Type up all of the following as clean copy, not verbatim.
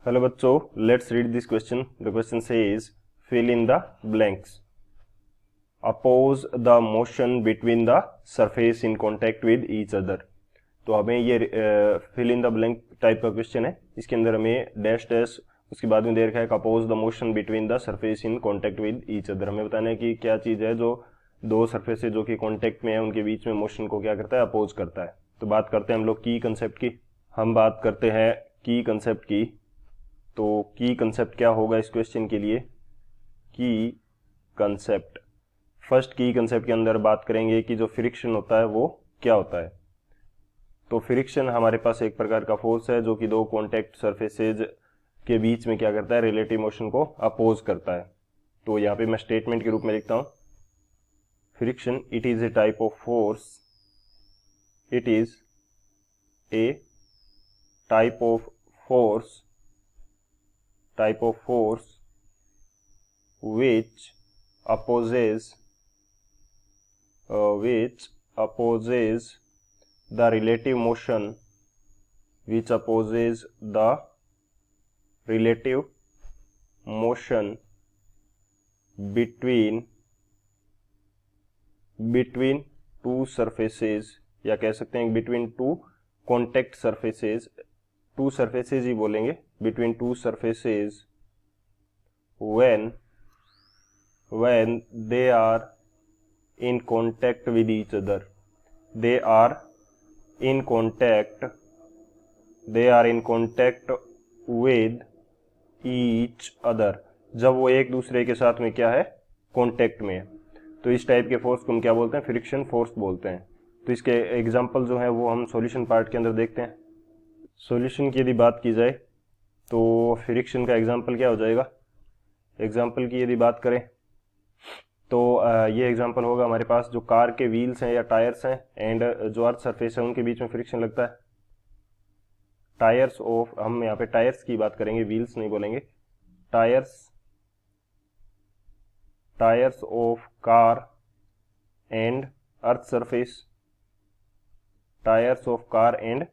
Hello बच्चों, let's read this question. The question says fill in the blanks. Oppose the motion between the surface in contact with each other. तो हमें ये fill in the blank type का question है. इसके अंदर हमें dash dash उसके बाद में दे रखा है oppose the motion between the surface in contact with each other. हमें बताना है कि क्या चीज है जो दो सरफेस जो कि कांटेक्ट में है उनके बीच में मोशन को क्या करता है, अपोज करता है. तो बात करते हैं हम लोग की कंसेप्ट की. हम बात करते हैं की कंसेप्ट की. तो की कंसेप्ट क्या होगा इस क्वेश्चन के लिए? की कंसेप्ट, फर्स्ट की कंसेप्ट के अंदर बात करेंगे कि जो फ्रिक्शन होता है वो क्या होता है. तो फ्रिक्शन हमारे पास एक प्रकार का फोर्स है जो कि दो कॉन्टैक्ट सरफेसेज के बीच में क्या करता है, रिलेटिव मोशन को अपोज करता है. तो यहाँ पे मैं स्टेटमेंट के रूप में लिखता हूं, friction it is a type of force, it is a type of force which opposes the relative motion between two surfaces, या कह सकते हैं between two contact surfaces. Two surfaces ही बोलेंगे, between two surfaces when they are in contact with each other. They are in contact with each other. जब वो एक दूसरे के साथ में क्या है, कांटेक्ट में है. तो इस टाइप के फोर्स को हम क्या बोलते हैं, फ्रिक्शन फोर्स बोलते हैं. तो इसके एग्जांपल जो है वो हम सॉल्यूशन पार्ट के अंदर देखते हैं. सॉल्यूशन की यदि बात की जाए तो फ्रिक्शन का एग्जांपल क्या हो जाएगा. एग्जांपल की यदि बात करें तो ये एग्जांपल होगा हमारे पास जो कार के व्हील्स हैं या टायर्स हैं एंड जो अर्थ सरफेस है उनके बीच में फ्रिक्शन लगता है. टायर्स ऑफ, हम यहाँ पे टायर्स की बात करेंगे, व्हील्स नहीं बोलेंगे. Tyres of car and earth surface, tyres of car and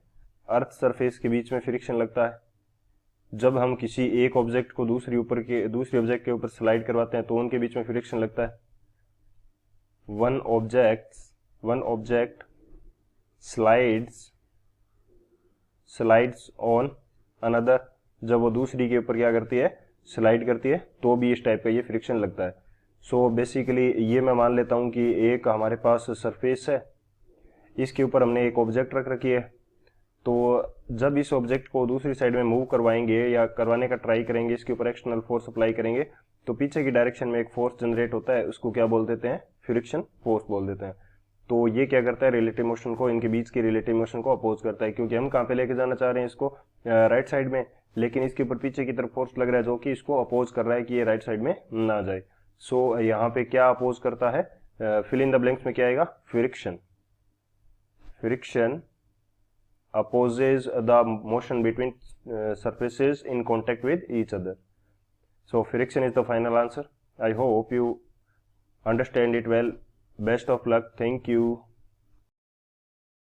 earth surface के बीच में फ्रिक्शन लगता है. जब हम किसी एक ऑब्जेक्ट को दूसरे ऑब्जेक्ट के ऊपर स्लाइड करवाते हैं तो उनके बीच में फ्रिक्शन लगता है. One object slides on another. जब वो दूसरी के ऊपर क्या करती है, स्लाइड करती है, तो भी इस टाइप का ये फ्रिक्शन लगता है. सो बेसिकली ये मैं मान लेता हूं कि एक हमारे पास सरफेस है, इसके ऊपर हमने एक ऑब्जेक्ट रख रखी है. तो जब इस ऑब्जेक्ट को दूसरी साइड में मूव करवाएंगे या करवाने का ट्राई करेंगे, इसके ऊपर एक्सटर्नल फोर्स अप्लाई करेंगे, तो पीछे की डायरेक्शन में एक फोर्स जनरेट होता है, उसको क्या बोल देते हैं, फ्रिक्शन फोर्स बोल देते हैं. तो ये क्या करता है, रिलेटिव मोशन को, इनके बीच की रिलेटिव मोशन को अपोज करता है. क्योंकि हम कहाँ पे लेके जाना चाह रहे हैं इसको, राइट साइड में, लेकिन इसके ऊपर पीछे की तरफ फोर्स लग रहा है जो कि इसको अपोज कर रहा है कि ये राइट साइड में ना जाए. सो यहाँ पे क्या अपोज करता है, फिल इन द ब्लैंक्स में क्या आएगा, friction opposes the motion between surfaces in contact with each other. So friction is the final answer. I hope you understand it well. Best of luck. Thank you.